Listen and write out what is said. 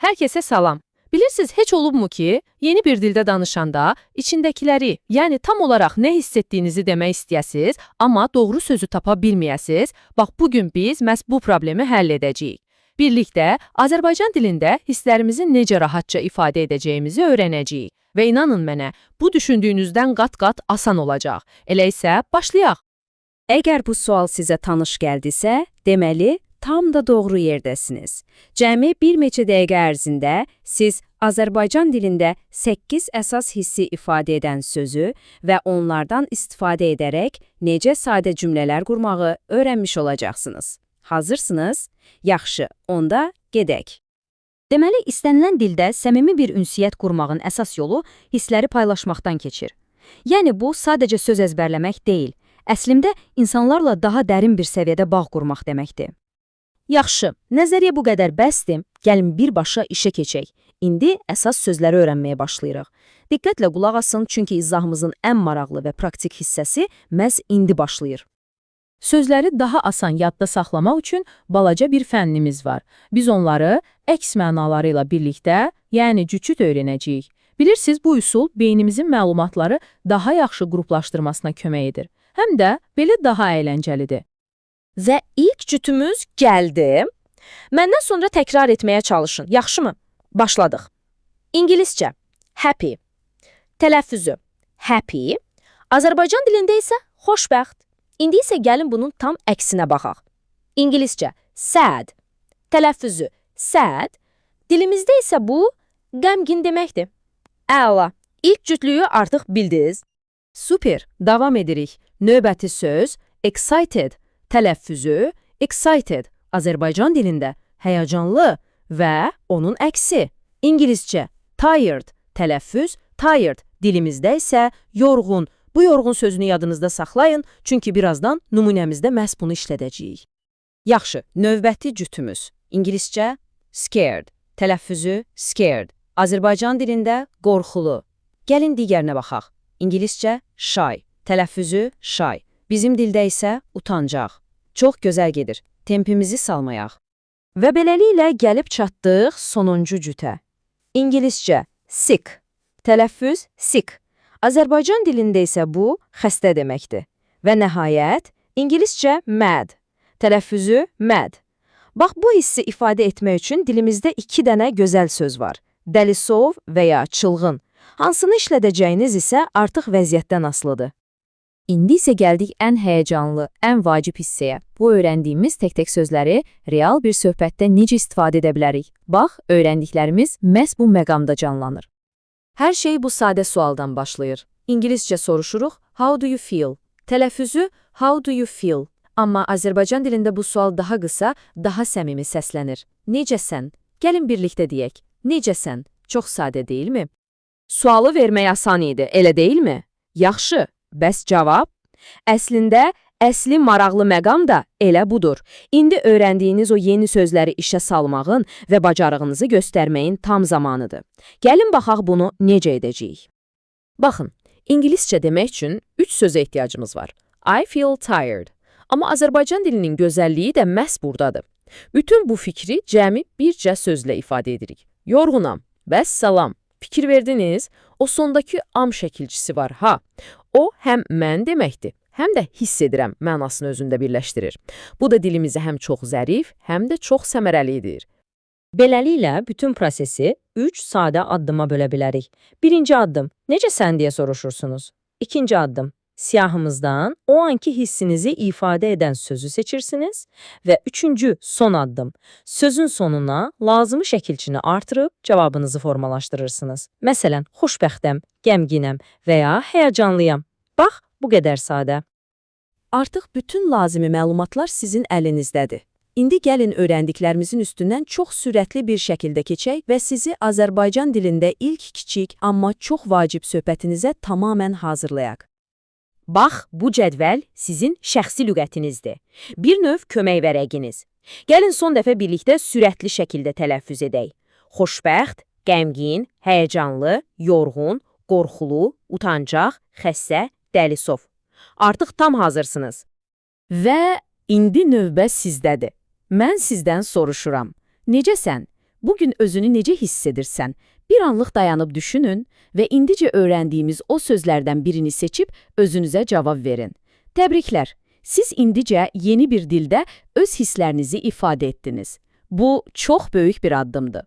Hər kəsə salam. Bilirsiniz, heç olubmu ki, yeni bir dildə danışanda içindəkiləri, yəni tam olaraq nə hiss etdiyinizi demək istəyəsiniz, amma doğru sözü tapa bilməyəsiniz? Bax, bugün biz məhz bu problemi həll edəcəyik. Birlikdə Azərbaycan dilində hisslərimizi necə rahatca ifadə edəcəyimizi öyrənəcəyik. Və inanın mənə, bu düşündüyünüzdən qat-qat asan olacaq. Elə isə başlayaq. Əgər bu sual sizə tanış gəldisə, deməli, tam da doğru yerdəsiniz. Cəmi bir neçə dəqiqə ərzində siz Azərbaycan dilində 8 əsas hissi ifadə edən sözü və onlardan istifadə edərək necə sadə cümlələr qurmağı öyrənmiş olacaqsınız. Hazırsınız? Yaxşı, onda gedək. Deməli, istənilən dildə səmimi bir ünsiyyət qurmağın əsas yolu hissləri paylaşmaqdan keçir. Yəni, bu sadəcə söz əzbərləmək deyil, əslində insanlarla daha dərin bir səviyyədə bağ qurmaq deməkdir. Yaxşı, nəzəriyyə bu qədər bəsdir, gəlin birbaşa işə keçək. İndi əsas sözləri öyrənməyə başlayırıq. Diqqətlə qulaq asın, çünki izahımızın ən maraqlı və praktik hissəsi məhz indi başlayır. Sözləri daha asan yadda saxlamaq üçün balaca bir fənnimiz var. Biz onları əks mənaları ilə birlikdə, yəni cücüd öyrənəcəyik. Bilirsiniz, bu üsul beynimizin məlumatları daha yaxşı qruplaşdırmasına kömək edir. Həm də belə daha əyləncəlidir. Və ilk cütümüz gəldi. Məndən sonra təkrar etməyə çalışın, yaxşımı? Başladıq. İngiliscə, happy. Tələffüzü, happy. Azərbaycan dilində isə xoşbəxt. İndi isə gəlin bunun tam əksinə baxaq. İngiliscə, sad. Tələffüzü, sad. Dilimizdə isə bu, qəmgin deməkdir. Əla, ilk cütlüyü artıq bildiniz. Super, davam edirik. Növbəti söz, excited. Tələffüzü, excited. Azərbaycan dilində həyəcanlı və onun əksi. İngiliscə, tired. Tələffüz, tired. Dilimizdə isə yorğun. Bu yorğun sözünü yadınızda saxlayın, çünki birazdan nümunəmizdə məhz bunu işlədəcəyik. Yaxşı, növbəti cütümüz. İngiliscə, scared. Tələffüzü, scared. Azərbaycan dilində qorxulu. Gəlin digərinə baxaq. İngiliscə, shy. Tələffüzü, shy. Bizim dildə isə utancaq. Çox gözəl gedir. Tempimizi salmayaq. Və beləliklə gəlib çatdıq sonuncu cütə. İngiliscə, sick. Tələffüz, sick. Azərbaycan dilində isə bu, xəstə deməkdir. Və nəhayət, İngiliscə, mad. Tələffüzü, mad. Bax, bu hissi ifadə etmək üçün dilimizdə 2 dənə gözəl söz var. Dəlisov və ya çılğın. Hansını işlədəcəyiniz isə artıq vəziyyətdən asılıdır. İndi isə gəldik ən həyəcanlı, ən vacib hissəyə. Bu öyrəndiyimiz tək-tək sözləri real bir söhbətdə necə istifadə edə bilərik? Bax, öyrəndiklərimiz məhz bu məqamda canlanır. Hər şey bu sadə sualdan başlayır. İngiliscə soruşuruq, how do you feel? Tələffüzü, how do you feel? Amma Azərbaycan dilində bu sual daha qısa, daha səmimi səslənir. Necəsən? Gəlin birlikdə deyək. Necəsən? Çox sadə deyilmi? Sualı vermək asan idi, elə deyilmi? Yaxşı, bəs cavab? Əslində, əsli maraqlı məqam da elə budur. İndi öyrəndiyiniz o yeni sözləri işə salmağın və bacarığınızı göstərməyin tam zamanıdır. Gəlin baxaq bunu necə edəcəyik. Baxın, İngiliscə demək üçün 3 sözə ehtiyacımız var. I feel tired. Amma Azərbaycan dilinin gözəlliyi də məhz buradadır. Bütün bu fikri cəmi bircə sözlə ifadə edirik. Yorğunam, bəs salam. Fikir verdiniz, o sondakı am şəkilçisi var, ha. O həm mən deməkdir, həm də hiss edirəm mənasını özündə birləşdirir. Bu da dilimizi həm çox zərif, həm də çox səmərəli edir. Beləliklə, bütün prosesi 3 sadə addıma bölə bilərik. Birinci addım, necəsən deyə soruşursunuz. İkinci addım, siyahımızdan o anki hissinizi ifadə edən sözü seçirsiniz. Və üçüncü, son addım, sözün sonuna lazımi şəkilçini artırıb cavabınızı formalaşdırırsınız. Məsələn, xoşbəxtəm, qəmginəm və ya həyəcanlıyam. Bax, bu qədər sadə. Artıq bütün lazımi məlumatlar sizin əlinizdədir. İndi gəlin öyrəndiklərimizin üstündən çox sürətli bir şəkildə keçək və sizi Azərbaycan dilində ilk kiçik, amma çox vacib söhbətinizə tamamən hazırlayaq. Bax, bu cədvəl sizin şəxsi lüğətinizdir. Bir növ kömək vərəqiniz. Gəlin son dəfə birlikdə sürətli şəkildə tələffüz edək. Xoşbəxt, qəmgin, həyəcanlı, yorğun, qorxulu, utancaq, xəstə, dəlisov. Artıq tam hazırsınız. Və indi növbə sizdədir. Mən sizdən soruşuram. Necəsən? Bugün özünü necə hiss edirsən? Bir anlıq dayanıb düşünün və indicə öyrəndiyimiz o sözlərdən birini seçib özünüzə cavab verin. Təbriklər! Siz indicə yeni bir dildə öz hisslərinizi ifadə etdiniz. Bu çox böyük bir addımdır.